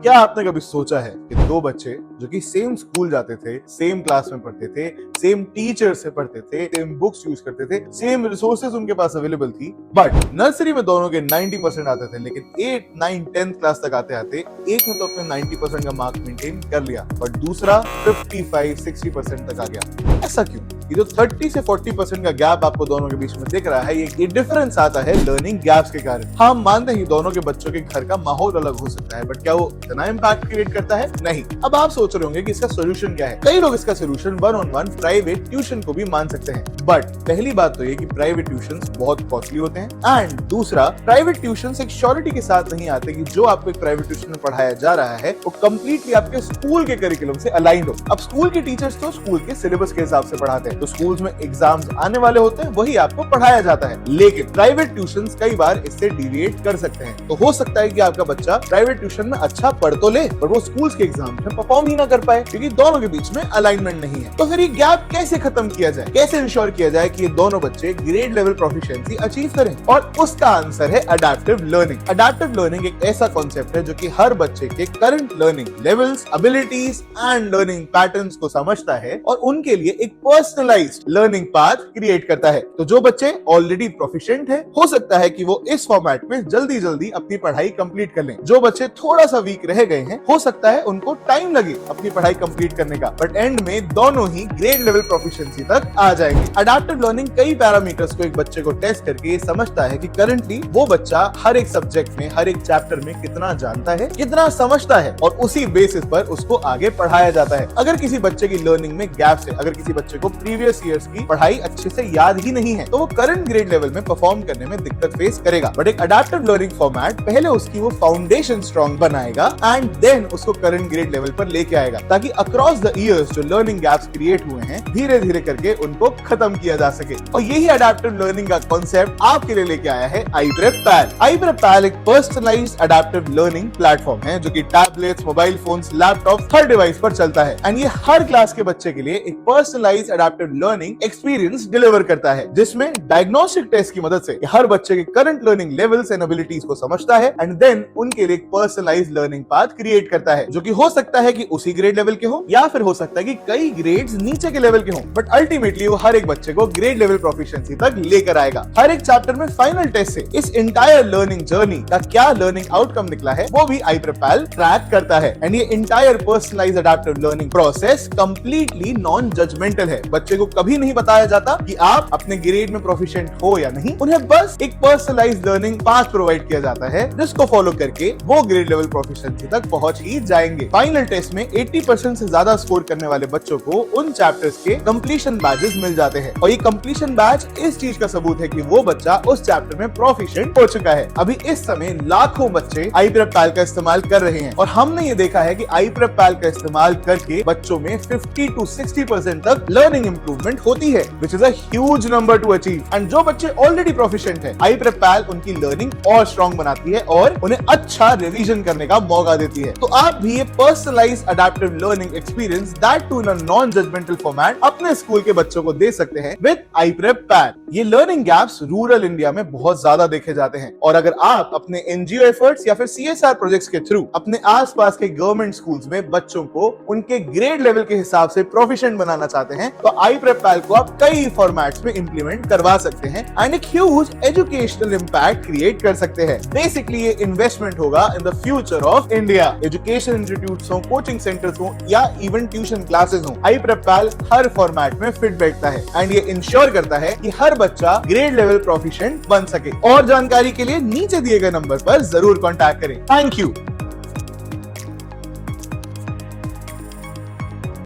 क्या आपने कभी सोचा है कि दो बच्चे जो कि सेम स्कूल जाते थे, सेम क्लास में पढ़ते थे, सेम टीचर से पढ़ते थे, सेम बुक्स यूज करते थे, सेम रिसोर्सेज उनके पास अवेलेबल थी, बट नर्सरी में दोनों के 90% आते थे, लेकिन 8, 9, 10th क्लास तक आते आते एक ने तो अपने 90% का मार्क मेंटेन कर लिया, बट दूसरा 55, 60% तक आ गया। ऐसा क्यों? ये जो 30 से 40% का गैप आपको दोनों के बीच में दिख रहा है, ये डिफरेंस आता है लर्निंग गैप्स के कारण। हम मानते हैं दोनों के बच्चों के घर का माहौल अलग हो सकता है, बट क्या वो इतना इम्पैक्ट क्रिएट करता है? नहीं। अब आप सोच रहे होंगे कि इसका सोल्यूशन क्या है। कई लोग इसका सोल्यूशन 1-on-1 प्राइवेट ट्यूशन को भी मान सकते हैं, बट पहली बात तो ये कि प्राइवेट ट्यूशंस बहुत कॉस्टली होते हैं, एंड दूसरा, प्राइवेट ट्यूशंस एक श्योरिटी के साथ नहीं आते कि जो आपको एक प्राइवेट ट्यूशन में पढ़ाया जा रहा है वो कंप्लीटली आपके स्कूल के करिकुलम से अलाइंड हो। अब स्कूल के टीचर्स तो स्कूल के सिलेबस के हिसाब से पढ़ाते हैं, तो स्कूल्स में एग्जाम्स आने वाले होते हैं, वही आपको पढ़ाया जाता है। लेकिन प्राइवेट ट्यूशंस कई बार इससे डिविएट कर सकते हैं, तो हो सकता है कि आपका बच्चा प्राइवेट ट्यूशन में अच्छा पढ़ तो ले, पर वो स्कूल्स के एग्जाम में परफॉर्म ही ना कर पाए, क्योंकि दोनों के बीच में अलाइनमेंट नहीं है। तो फिर ये गैप कैसे खत्म किया जाए? कैसे इंश्योर किया जाए कि ये दोनों बच्चे ग्रेड लेवल प्रोफिशिएंसी अचीव करें? और उसका आंसर है अडैप्टिव लर्निंग। अडैप्टिव लर्निंग एक ऐसा कॉन्सेप्ट है जो कि हर बच्चे के current learning levels, abilities and learning patterns को समझता है और उनके लिए एक पर्सनलाइज्ड लर्निंग पाथ क्रिएट करता है। तो जो बच्चे ऑलरेडी प्रोफिशिएंट है, हो सकता है कि वो इस फॉर्मेट में जल्दी जल्दी अपनी पढ़ाई कंप्लीट कर लें। जो बच्चे थोड़ा सा वीक रह गए हैं, हो सकता है उनको टाइम लगे अपनी पढ़ाई कंप्लीट करने का, बट एंड में दोनों ही ग्रेड लेवल प्रोफिशिएंसी तक आ जाएंगे। अडैप्टिव लर्निंग कई पैरामीटर्स को एक बच्चे को टेस्ट करके ये समझता है कि करंटली वो बच्चा हर एक सब्जेक्ट में, हर एक चैप्टर में कितना जानता है, कितना समझता है, और उसी बेसिस पर उसको आगे पढ़ाया जाता है। अगर किसी बच्चे की लर्निंग में गैप्स है, अगर किसी बच्चे को प्रीवियस ईयर्स की पढ़ाई अच्छे से याद ही नहीं है, तो वो करंट ग्रेड लेवल में परफॉर्म करने में दिक्कत फेस करेगा। बट एक अडैप्टिव लर्निंग फॉर्मेट पहले उसकी वो फाउंडेशन स्ट्रॉन्ग बनाएगा एंड देन उसको करंट ग्रेड लेवल पर लेके आएगा, ताकि अक्रॉस द इयर्स जो लर्निंग गैप्स क्रिएट हुए हैं, धीरे धीरे करके उनको खत्म किया जा सके। और यही अडैप्टिव लर्निंग का कॉन्सेप्ट आपके लिए लेके आया है iPrepPal। iPrepPal एक पर्सनलाइज्ड अडैप्टिव लर्निंग प्लेटफॉर्म है जो कि टैबलेट्स, मोबाइल फोन्स, लैपटॉप, हर डिवाइस पर चलता है, एंड ये हर क्लास के बच्चे के लिए एक personalised adaptive learning experience deliver करता है, जिसमें डायग्नोस्टिक टेस्ट की मदद से हर बच्चे के current learning levels and abilities को समझता है एंड देन उनके लिए एक पर्सनलाइज्ड लर्निंग पाथ क्रिएट करता है, जो कि हो सकता है कि उसी ग्रेड लेवल के हो, या फिर हो सकता है कि कई ग्रेड्स नीचे के लेवल के हो, बट अल्टीमेटली वो हर एक बच्चे को ग्रेड लेवल प्रोफिशिएंसी तक लेकर आएगा। हर एक चैप्टर में फाइनल टेस्ट से इस इंटायर लर्निंग जर्नी का क्या लर्निंग आउटकम निकला है, वो भी iPrepPal ट्रैक करता है। एंड ये entire personalised adaptive learning process completely non judgmental है। बच्चे को कभी नहीं बताया जाता कि आप अपने ग्रेड में प्रोफिशिएंट हो या नहीं, उन्हें बस एक पर्सनलाइज्ड लर्निंग पाथ प्रोवाइड किया जाता है, जिसको फॉलो करके वो ग्रेड लेवल प्रोफिशिएंसी तक पहुंच ही जाएंगे। फाइनल टेस्ट में 80% से ज्यादा स्कोर करने वाले बच्चों को उन चैप्टर्स के कंप्लीशन बैजेस मिल जाते हैं, और ये कंप्लीशन बैज इस चीज का सबूत है कि वो बच्चा उस चैप्टर में प्रोफिशिएंट हो चुका है। अभी इस समय लाखों बच्चे iPrepPal का इस्तेमाल कर रहे हैं, और हमने ये देखा है कि iPrepPal का इस्तेमाल करके बच्चों में 50 to 60% तक लर्निंग इंप्रूवमेंट होती है, which is a huge number to achieve. And जो बच्चे ऑलरेडी प्रोफिशिएंट हैं, iPrepPal उनकी लर्निंग और स्ट्रॉन्ग बनाती है और उन्हें अच्छा रिवीजन करने का मौका देती है। तो आप भी ये personalised adaptive learning experience, that too in a non judgmental format, अपने स्कूल के बच्चों को दे सकते हैं विद iPrepPal। ये लर्निंग गैप्स रूरल इंडिया में बहुत ज्यादा देखे जाते हैं, और अगर आप अपने एनजीओ एफर्ट्स या फिर CSR प्रोजेक्ट्स के थ्रू अपने आसपास के गवर्नमेंट स्कूल्स में बच्चों को उनके ग्रेड लेवल के हिसाब से प्रोफिशिएंट बनाना चाहते हैं, तो iPrepPal को आप कई फॉर्मेट्स में इंप्लीमेंट करवा सकते हैं एंड एक ह्यूज एजुकेशनल इंपैक्ट क्रिएट कर सकते हैं। बेसिकली ये इन्वेस्टमेंट होगा in the future of India. Education institutes हो, कोचिंग सेंटर्स हो, या इवन ट्यूशन क्लासेस हो, iPrepPal हर फॉर्मेट में फिट बैठता है एंड ये इंश्योर करता है कि हर बच्चा ग्रेड लेवल प्रोफिशिएंट बन सके। और जानकारी के लिए नीचे दिए गए नंबर पर जरूर कॉन्टैक्ट करें। Thank you.